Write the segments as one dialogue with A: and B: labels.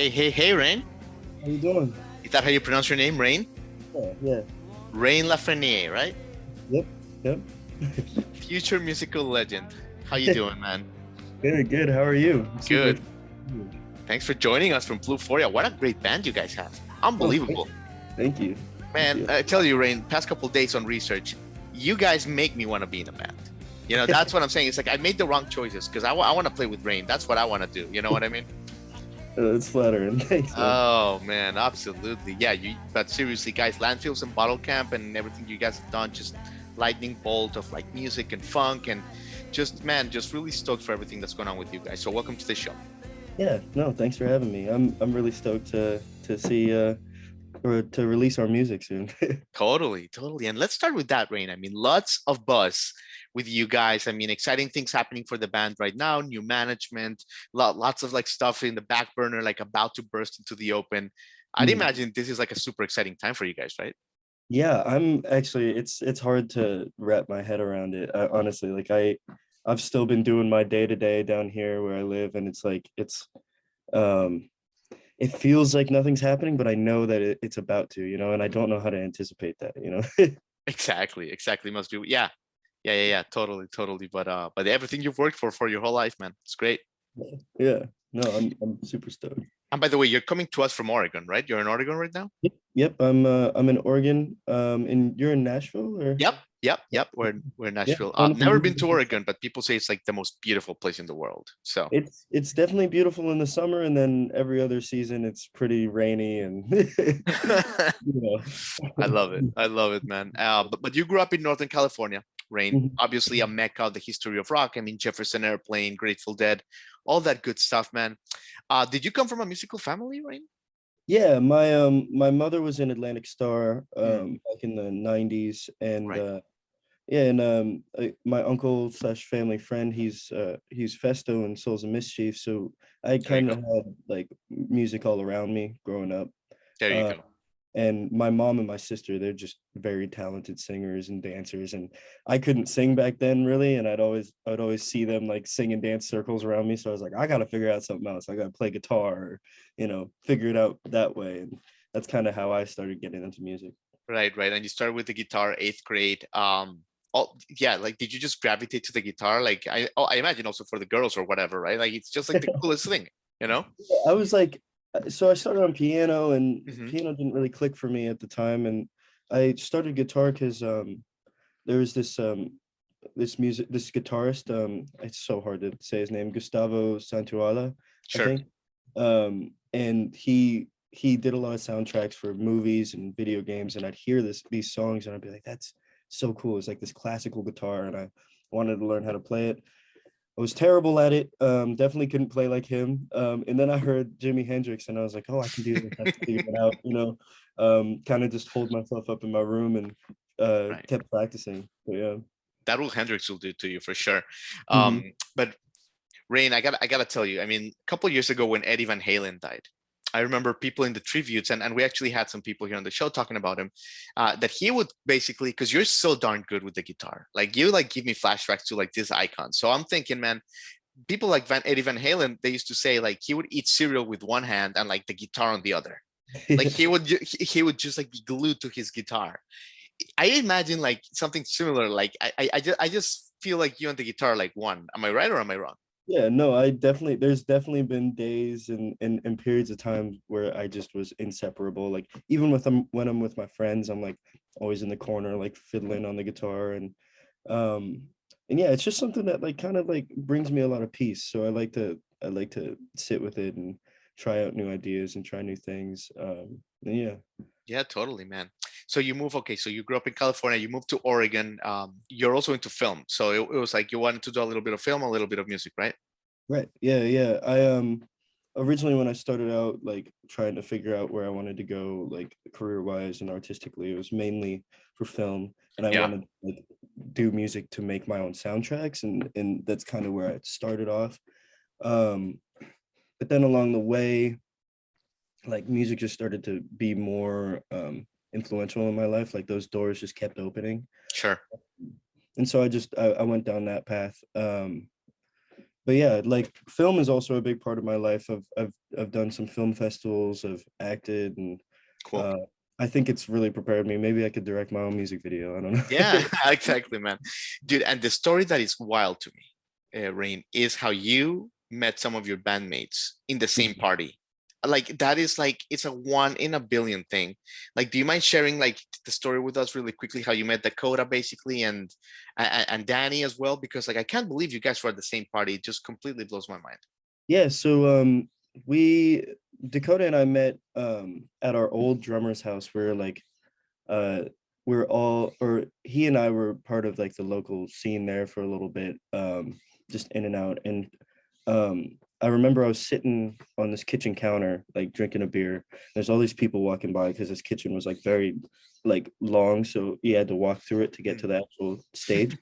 A: Hey, Rain.
B: How you doing?
A: Is that how you pronounce your name, Rain?
B: Yeah.
A: Reign LaFreniere, right?
B: Yep. Yep.
A: Future musical legend. How you doing, man?
B: Good, good. How are you?
A: Good. Thanks for joining us from Bluphoria. What a great band you guys have. Unbelievable.
B: Thank you.
A: Man, I tell you, Rain, past couple days on research, you guys make me want to be in a band. You know, that's what I'm saying. It's like I made the wrong choices because I want to play with Rain. That's what I want to do. You know what I mean?
B: It's flattering. Thanks.
A: Oh, man, absolutely. Yeah, but seriously, guys, Landfills and Bottle Camp and everything you guys have done, just lightning bolt of like music and funk and just really stoked for everything that's going on with you guys. So welcome to the show.
B: Yeah, no, thanks for having me. I'm really stoked to see or to release our music soon.
A: Totally. And let's start with that, Rain. I mean, lots of buzz with you guys. I mean, exciting things happening for the band right now, new management, lots of like stuff in the back burner, like about to burst into the open. I'd imagine this is like a super exciting time for you guys, right?
B: Yeah, I'm actually, it's hard to wrap my head around it. Honestly, like I've still been doing my day-to-day down here where I live, and it's like um it feels like nothing's happening, but I know that it's about to, and I don't know how to anticipate that.
A: Exactly. Must be, yeah. Totally. But everything you've worked for your whole life, man, it's great.
B: Yeah. No, I'm super stoked.
A: And by the way, you're coming to us from Oregon, right? You're in Oregon right now?
B: Yep. I'm in Oregon. And you're in Nashville, or?
A: Yep. We're in Nashville.
B: Yeah.
A: Never been to Oregon, but people say it's like the most beautiful place in the world. So
B: it's definitely beautiful in the summer, and then every other season it's pretty rainy and
A: I love it, man. But you grew up in Northern California, Rain. Obviously a mecca of the history of rock. I mean, Jefferson Airplane, Grateful Dead, all that good stuff, man. Did you come from a musical family, Rain?
B: Yeah, my mother was in Atlantic Star back in the 90s, and
A: Right.
B: My uncle slash family friend, he's Festo and Souls of Mischief, so I
A: There you
B: kind of
A: go.
B: had like music all around me growing up.
A: There you
B: Uh,
A: go.
B: and my mom and my sister, they're just very talented singers and dancers, and I couldn't sing back then really, and I'd always see them like sing and dance circles around me, so I was like, I gotta figure out something else. I gotta play guitar, or figure it out that way, and that's kind of how I started getting into music.
A: Right. And you started with the guitar, eighth grade. Yeah, like did you just gravitate to the guitar? Like I imagine also for the girls or whatever, right? Like it's just like the coolest thing, you know?
B: I was like, so I started on piano, and
A: Hmm.
B: piano didn't really click for me at the time, and I started guitar because there was this guitarist, it's so hard to say his name, Gustavo Santuala, I
A: Sure.
B: think. And he did a lot of soundtracks for movies and video games, and I'd hear these songs and I'd be like, that's so cool. It's like this classical guitar, and I wanted to learn how to play it. I was terrible at it. Definitely couldn't play like him. And then I heard Jimi Hendrix, and I was like, oh, I can do this. I can figure it out. Kind of just hold myself up in my room and
A: Right.
B: kept practicing. But yeah.
A: That will Hendrix will do to you for sure.
B: Mhm.
A: But Rain, I gotta tell you, I mean, a couple of years ago when Eddie Van Halen died, I remember people in the tributes, and we actually had some people here on the show talking about him, that he would basically, because you're so darn good with the guitar, like you like give me flashbacks to like this icon. So I'm thinking, man, people like Eddie Van Halen, they used to say like he would eat cereal with one hand and like the guitar on the other. Like he would just like be glued to his guitar. I imagine like something similar. Like I just feel like you and the guitar are like one. Am I right or am I wrong?
B: Yeah, no, there's definitely been days and periods of time where I just was inseparable. Like even when I'm with my friends, I'm like always in the corner, like fiddling on the guitar, um and yeah, it's just something that like kind of like brings me a lot of peace. So I like to sit with it and try out new ideas and try new things. And yeah.
A: Yeah, totally, man. So you move, okay, so you grew up in California, you moved to Oregon. You're also into film. So it was like you wanted to do a little bit of film, a little bit of music, right?
B: Right. Yeah. I originally, when I started out like trying to figure out where I wanted to go like career wise and artistically, it was mainly for film, and I
A: Yeah.
B: wanted to like do music to make my own soundtracks, and that's kind of where I started off. Um but then along the way, like music just started to be more influential in my life. Like those doors just kept opening.
A: Sure.
B: And so I went down that path. but yeah, like film is also a big part of my life. I've done some film festivals, I've acted, and
A: Cool.
B: uh, I think it's really prepared me. Maybe I could direct my own music video. I don't
A: Yeah,
B: know.
A: exactly, man. Dude, and the story that is wild to me, Rain, is how you met some of your bandmates in the same party. Like that is like it's a one in a billion thing. Like, do you mind sharing like the story with us really quickly? How you met Dakota basically, and Dani as well? Because like I can't believe you guys were at the same party. It just completely blows my mind.
B: Yeah, so we Dakota and I met at our old drummer's house. Where like uh we're all, or he and I were part of like the local scene there for a little bit, just in and out. And I remember I was sitting on this kitchen counter like drinking a beer. There's all these people walking by because this kitchen was like very like long, so you had to walk through it to get to the actual stage.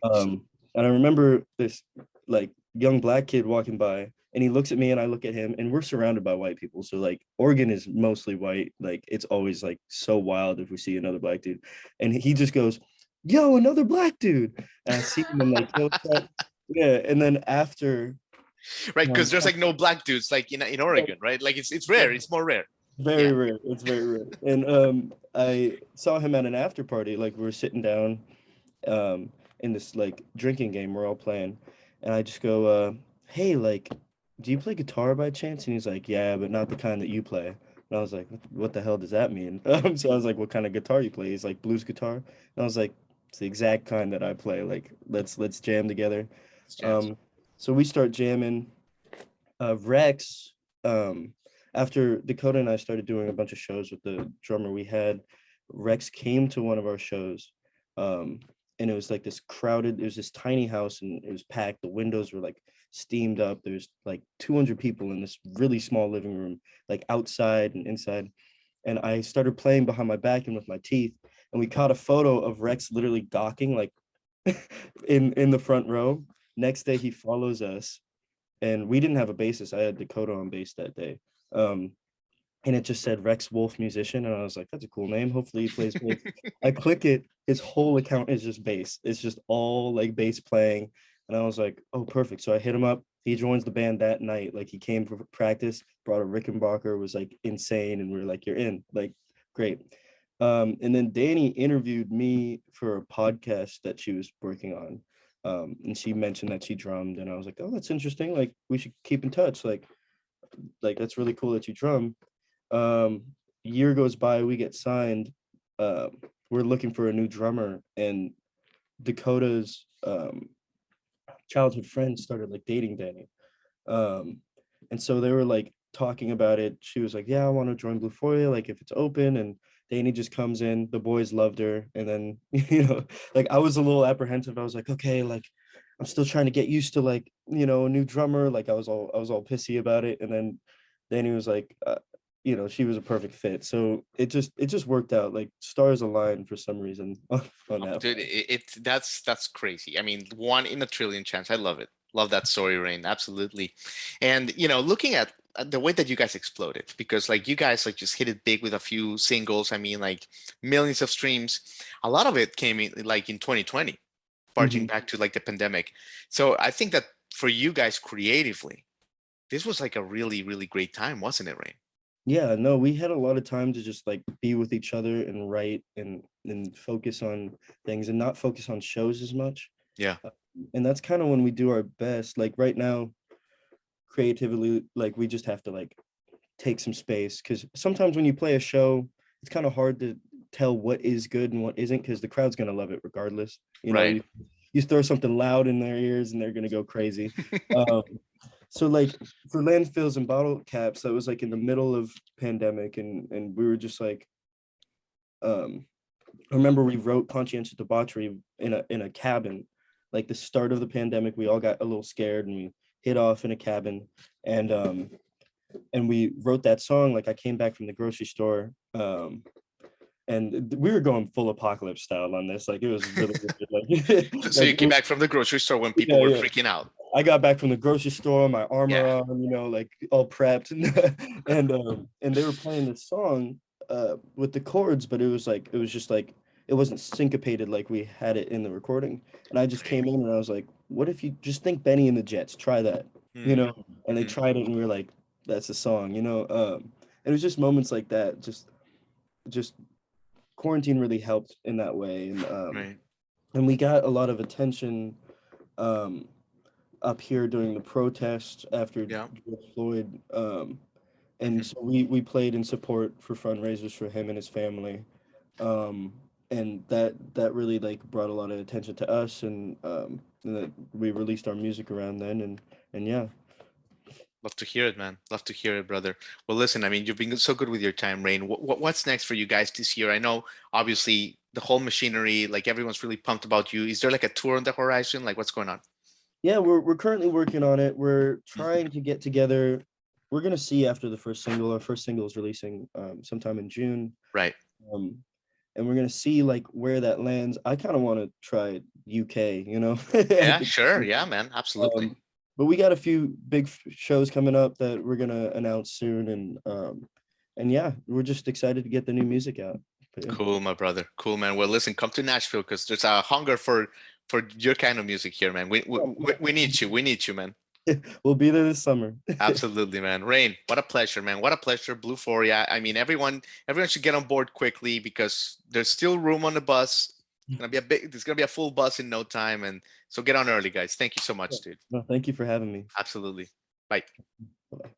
B: And I remember this like young black kid walking by, and he looks at me and I look at him, and we're surrounded by white people. So like Oregon is mostly white. Like it's always like so wild if we see another black dude. And he just goes, "Yo, another black dude." And I see him and like, yeah. And then after
A: Right, because there's like no black dudes like in Oregon, right? Like it's rare. It's more rare.
B: very
A: Yeah.
B: rare. It's very rare. And I saw him at an after party. Like we were sitting down in this like drinking game we're all playing, and I just go, "Hey, like, do you play guitar by chance?" And he's like, "Yeah, but not the kind that you play." And I was like, "What the hell does that mean?" So I was like, "What kind of guitar you play?" He's like, "Blues guitar." And I was like, "It's the exact kind that I play. Like, let's jam together."
A: It's jams.
B: Um, so we start jamming. Rex, after Dakota and I started doing a bunch of shows with the drummer we had, Rex came to one of our shows. Um, and it was like this crowded, it was this tiny house and it was packed. The windows were like steamed up. There's like 200 people in this really small living room, like outside and inside. And I started playing behind my back and with my teeth. And we caught a photo of Rex literally gawking like in the front row. Next day he follows us, and we didn't have a bassist. I had Dakota on bass that day. Um, and it just said Rex Wolf musician, and I was like, that's a cool name. Hopefully he plays bass. I click it, his whole account is just bass. It's just all like bass playing, and I was like, oh, perfect. So I hit him up. He joins the band that night. Like he came for practice, brought a Rickenbacker, was like insane, and we were like, you're in, like great. And then Dani interviewed me for a podcast that she was working on. And she mentioned that she drummed, and I was like, oh, that's interesting. Like we should keep in touch. Like that's really cool that you drum. Year goes by, we get signed. Uh, we're looking for a new drummer, and Dakota's childhood friend started like dating Dani. And so they were like talking about it. She was like, yeah, I want to join Bluphoria, like if it's open. And Dani just comes in, the boys loved her. And then, like I was a little apprehensive. I was like, okay, like I'm still trying to get used to like, a new drummer. Like I was all pissy about it. And then Dani was like, she was a perfect fit. So it just worked out. Like stars aligned for some reason on that.
A: Dude, that's crazy. I mean, one in a trillion chance. I love it. Love that story, Rain. Absolutely. And looking at the way that you guys exploded, because like you guys like just hit it big with a few singles. I mean, like millions of streams. A lot of it came in like in 2020, barging
B: Mhm.
A: back to like the pandemic. So I think that for you guys creatively, this was like a really, really great time, wasn't it, Rain?
B: Yeah, no, we had a lot of time to just like be with each other and write and focus on things and not focus on shows as much.
A: Yeah.
B: Uh, And that's kind of when we do our best. Like right now, creatively, like we just have to like take some space, because sometimes when you play a show, it's kind of hard to tell what is good and what isn't, because the crowd's gonna love it regardless.
A: Right.
B: You throw something loud in their ears and they're gonna go crazy. Um, so like for landfills and bottle caps, that was like in the middle of pandemic, and we were just like, um, I remember we wrote conscientious debauchery in a cabin, like the start of the pandemic. We all got a little scared and we hid off in a cabin, and we wrote that song. Like I came back from the grocery store, and we were going full apocalypse style on this. Like it was really good. Like,
A: So
B: like
A: you came back from the grocery store when people
B: yeah,
A: were
B: yeah.
A: freaking out.
B: I got back from the grocery store, my armor
A: Yeah.
B: on, like all prepped, and they were playing this song with the chords, but it was just like it wasn't syncopated like we had it in the recording. And I just
A: Right.
B: came in and I was like, what if you just think Benny and the Jets, try that, you
A: Mm,
B: know? And they
A: mhm,
B: tried it and we were like, that's a song, you know? It was just moments like that, just quarantine really helped in that way.
A: right.
B: And we got a lot of attention um up here during the protests after
A: Yeah.
B: George Floyd. And
A: Mhm.
B: so we played in support for fundraisers for him and his family. Um, and that really like brought a lot of attention to us, and that we released our music around then, and yeah.
A: Love to hear it, man. Love to hear it, brother. Well, listen, I mean, you've been so good with your time, Rain. What's next for you guys this year? I know, obviously, the whole machinery, like everyone's really pumped about you. Is there like a tour on the horizon? Like, what's going on?
B: Yeah, we're currently working on it. We're
A: Mm,
B: trying to get together. We're gonna see after the first single. Our first single is releasing sometime in June.
A: right.
B: Um, and we're gonna see like where that lands. I kind of want to try UK, you know.
A: Yeah, sure. Yeah, man. Absolutely.
B: Um, but we got a few big shows coming up that we're gonna announce soon, and yeah, we're just excited to get the new music out. But
A: Cool, my brother. Cool, man. Well, listen, come to Nashville because there's a hunger for your kind of music here, man. We need you. We need you, man.
B: yeah, we'll be there this summer.
A: Absolutely, man. Rain, what a pleasure, man. What a pleasure. Bluphoria. I mean, everyone should get on board quickly because there's still room on the bus. There's gonna be a full bus in no time. And so get on early, guys. Thank you so
B: Yeah.
A: much, dude.
B: No, thank you for having me.
A: Absolutely. Bye.
B: Bye.